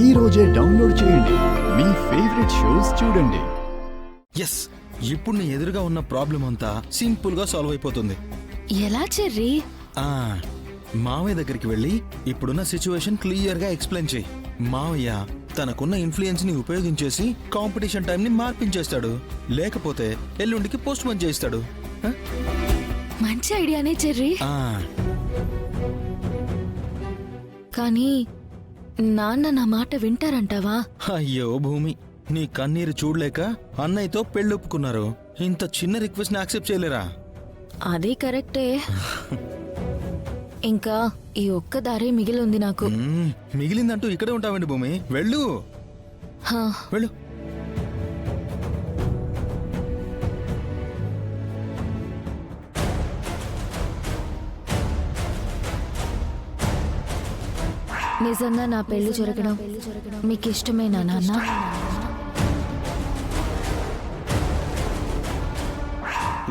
ఈ రోజే డౌన్లోడ్ చేయండి. మీ ఫేవరెట్ షోస్ చూడండి. ఎస్, ఇప్పుడు నీ ఎదురుగా ఉన్న ప్రాబ్లం అంతా సింపుల్ గా సాల్వ్ అయిపోతుంది. ఎలా చెర్రీ? మావయ్య దగ్గరికి వెళ్ళి ఇప్పుడున్న సిచ్యువేషన్ క్లియర్ గా ఎక్స్ప్లెయిన్ చేయి. మావయ్య తనకున్న ఇన్ఫ్లుయెన్స్ ని ఉపయోగించేసి కాంపిటీషన్ టైం ని మార్పించేస్తాడు, లేకపోతే ఎల్లుండికి పోస్ట్ పోన్ చేస్తాడు. మంచి ఐడియానే చెర్రీ. కానీ నాన్న నా మాట వింటారంటావా? అయ్యో భూమి, నీ కన్నీరు చూడలేక అన్నయ్యతో పెళ్ళొప్పుకున్నారు. ఇంత చిన్న రిక్వెస్ట్ ని యాక్సెప్ట్ చేయలేరా? అదే కరెక్టే. ఇంకా ఈ ఒక్క దారే మిగిలి ఉంది నాకు. మిగిలిందంటూ ఇక్కడే ఉంటావండి భూమి, వెళ్ళు వెళ్ళు. నిజంగా నా పెళ్లి జరగడం మీకు ఇష్టమేనా నాన్న?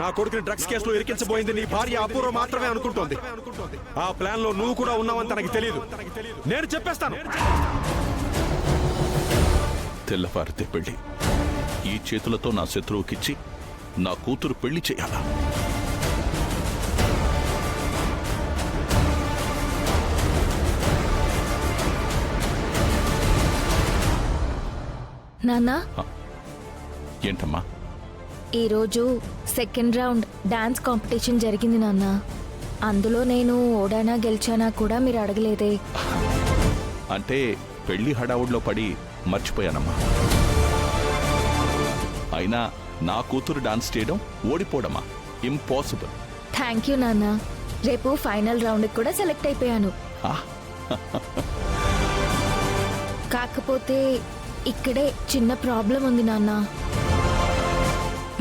నా కొడుకుని డ్రగ్స్ కేసులో ఇరికించబోయింది నీ భార్య అపూర్వ మాత్రమే అనుకుంటోంది. ఆ ప్లాన్ లో నువ్వు కూడా ఉన్నావని తనకి తెలియదు. నేను చెప్పేస్తాను. తెల్లవారితే పెళ్లి. ఈ చేతులతో నా శత్రువుకిచ్చి నా కూతురు పెళ్లి చేయాలా? నాన్నా, ఏంటమ్మా? ఈరోజు సెకండ్ రౌండ్ డాన్స్ కాంపిటీషన్ జరిగింది నాన్న. అందులో నేను ఓడానా గెలిచానా కూడా మీరు అడగలేదే. అంటే పెళ్లి హడావుడిలో పడి మర్చిపోయానమ్మా. అయినా నా కూతురు డాన్స్ చేయడం ఓడిపోవడమా? ఇంపాసిబుల్. థ్యాంక్ యూ నాన్న. రేపు ఫైనల్ రౌండ్ కూడా సెలెక్ట్ అయిపోయాను. కాకపోతే ఇక్కడే చిన్న ప్రాబ్లం ఉంది నాన్న.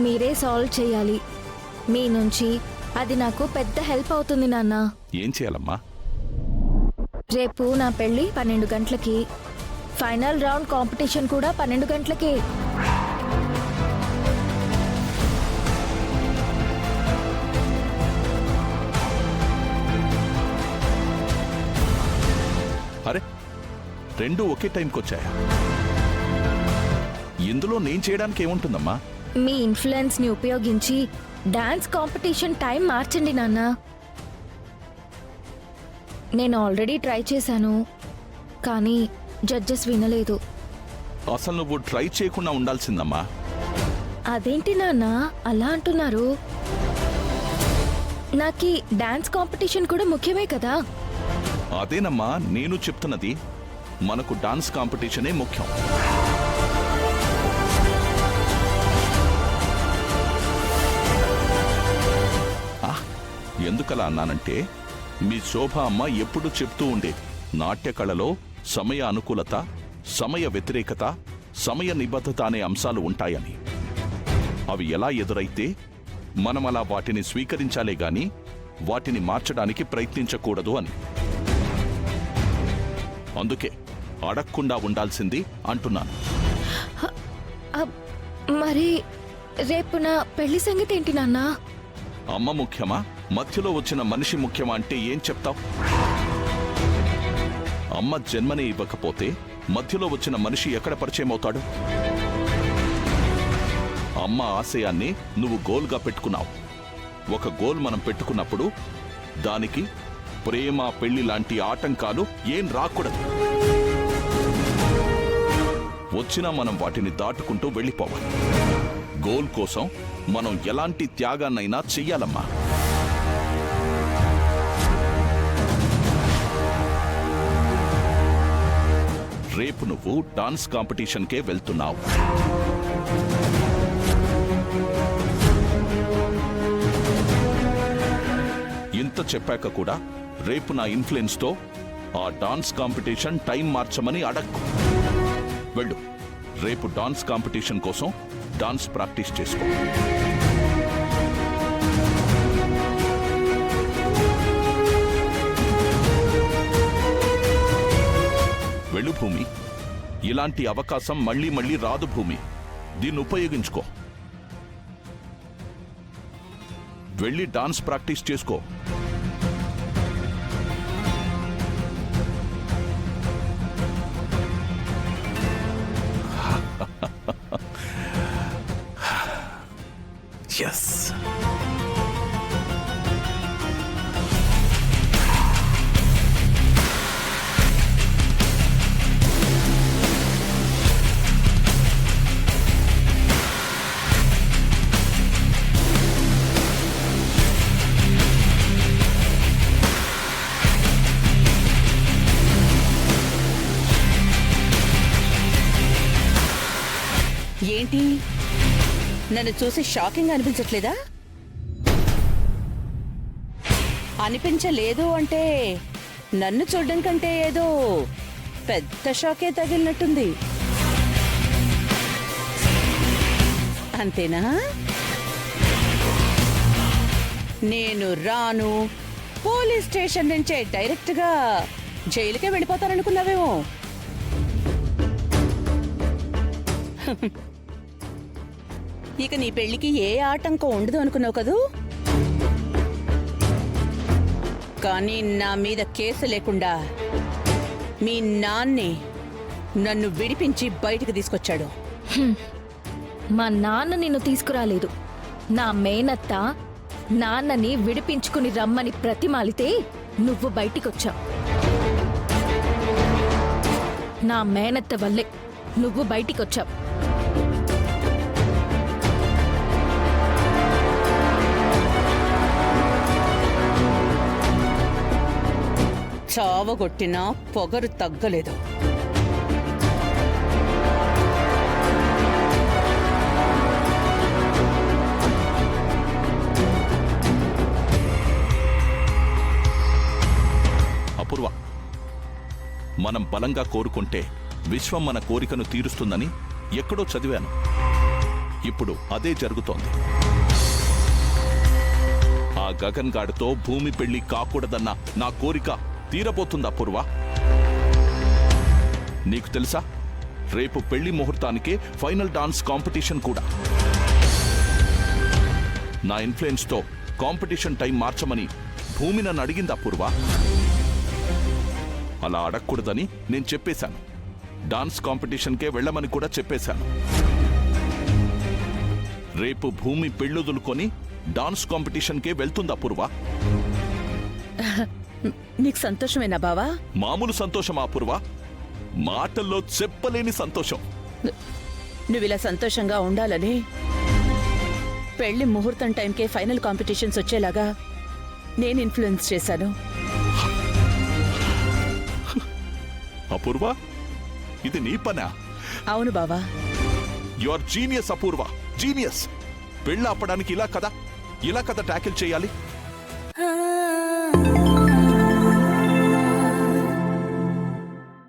మీరే సాల్వ్ చేయాలి. మీ నుంచి అది నాకు పెద్ద హెల్ప్ అవుతుంది నాన్న. ఏం చేయాలమ్మా? రేపు నా పెళ్లి 12 గంటలకి, ఫైనల్ రౌండ్ కాంపిటీషన్ కూడా 12 గంటలకి. అరే, రెండు ఒకే టైంకి వచ్చాయా? ఇందులో నేను చేయడానికి ఏముంటుందమ్మా? మీ ఇన్ఫ్లుయెన్స్ ని ఉపయోగించి డాన్స్ కాంపిటీషన్ టైం మార్చండి నాన్న. నేను ఆల్రెడీ ట్రై చేశాను, కానీ జడ్జెస్ వినలేదు. అసలు నువ్వు ట్రై చేయకుండా ఉండాల్సిందమ్మా. అదేంటి నాన్న అలా అంటున్నారు? నాకీ డాన్స్ కాంపిటీషన్ కూడా ముఖ్యమే కదా. అదేనమ్మా నేను చెప్తున్నది. మనకు డాన్స్ కాంపిటీషనే ముఖ్యం. ఎందుకలా అన్నానంటే, మీ శోభ అమ్మ ఎప్పుడు చెప్తూ ఉండేది, నాట్య కళలో సమయ అనుకూలత, సమయ వ్యతిరేకత, సమయ నిబద్ధత అనే అంశాలు ఉంటాయని. అవి ఎలా ఎదురైతే మనం అలా వాటిని స్వీకరించాలే గాని వాటిని మార్చడానికి ప్రయత్నించకూడదు అని. అందుకే అడగకుండా ఉండాల్సింది అంటున్నాను. మరి రేపు నా పెళ్లి సంగతి ఏంటి నాన్న? అమ్మ ముఖ్యమా, మధ్యలో వచ్చిన మనిషి ముఖ్యమా అంటే ఏం చెప్తావు? అమ్మ జన్మనే ఇవ్వకపోతే మధ్యలో వచ్చిన మనిషి ఎక్కడ పరిచయం అవుతాడు? అమ్మ ఆశయాన్ని నువ్వు గోల్గా పెట్టుకున్నావు. ఒక గోల్ మనం పెట్టుకున్నప్పుడు దానికి ప్రేమ, పెళ్లి లాంటి ఆటంకాలు ఏం రాకూడదు. వచ్చినా మనం వాటిని దాటుకుంటూ వెళ్ళిపోవాలి. గోల్ కోసం మనం ఎలాంటి త్యాగాన్నైనా చెయ్యాలమ్మా. రేపు నువ్వు డాన్స్ కాంపిటీషన్కే వెళ్తున్నావు. ఇంత చెప్పాక కూడా రేపు నా ఇన్ఫ్లుయెన్స్తో ఆ డాన్స్ కాంపిటీషన్ టైం మార్చమని అడక్కు. వెళ్ళు, రేపు డాన్స్ కాంపిటీషన్ కోసం డాన్స్ ప్రాక్టీస్ చేసుకో. వెళ్ళు భూమి. ఇలాంటి అవకాశం మళ్ళీ మళ్ళీ రాదు భూమి. దీన్ని ఉపయోగించుకో. వెళ్ళి డాన్స్ ప్రాక్టీస్ చేసుకో. ఎస్. ఏంటి నన్ను చూసి షాకింగ్ అనిపించట్లేదా? అనిపించలేదు అంటే నన్ను చూడడం కంటే ఏదో పెద్ద షాకే తగిలినట్టుంది. అంతేనా? నేను రాను, పోలీస్ స్టేషన్ నుంచే డైరెక్ట్గా జైలుకే వెళ్ళిపోతాననుకున్నావేమో. ఇక నీ పెళ్లికి ఏ ఆటంకం ఉండదు అనుకున్నావు కదూ? కానీ నా మీద కేసు లేకుండా మీ నాన్నే నన్ను విడిపించి బయటికి తీసుకొచ్చాడు. మా నాన్న నిన్ను తీసుకురాలేదు. నా మేనత్త నాన్నని విడిపించుకుని రమ్మని ప్రతిమాలితే నువ్వు బయటికొచ్చావు. నా మేనత్త వల్లే నువ్వు బయటికొచ్చావు. చావగొట్టినా పొగరు తగ్గలేదు. అపూర్వ, మనం బలంగా కోరుకుంటే విశ్వం మన కోరికను తీరుస్తుందని ఎక్కడో చదివాను. ఇప్పుడు అదే జరుగుతోంది. ఆ గగన్ గాడితో భూమి పెళ్లి కాకూడదన్న నా కోరిక తీరబోతుందా అపూర్వ? నీకు తెలుసా, రేపు పెళ్లి ముహూర్తానికే ఫైనల్ డాన్స్ కాంపిటీషన్ కూడా. నా ఇన్ఫ్లుయెన్స్తో కాంపిటీషన్ టైం మార్చమని భూమి నన్ను అడిగింది అపూర్వ. అలా అడగకూడదని నేను చెప్పేశాను. డాన్స్ కాంపిటీషన్కే వెళ్ళమని కూడా చెప్పేశాను. రేపు భూమి పెళ్ళొదులుకొని డాన్స్ కాంపిటీషన్కే వెళ్తుంది అపూర్వ. నీకు సంతోషమేనా బావా? మామూలు సంతోషం అపూర్వ, మాటల్లో చెప్పలేని సంతోషం. నువ్విలా సంతోషంగా ఉండాలని పెళ్లి ముహూర్తం టైంకే ఫైనల్ కాంపిటీషన్స్ వచ్చేలాగా నేను ఇన్ఫ్లుయెన్స్ చేశాను. అపూర్వ, ఇది నీ పనా? అవును బావా. You are genius Apurva, genius. పెళ్ళి ఆపడానికి ఇలా కదా ట్యాకిల్ చేయాలి.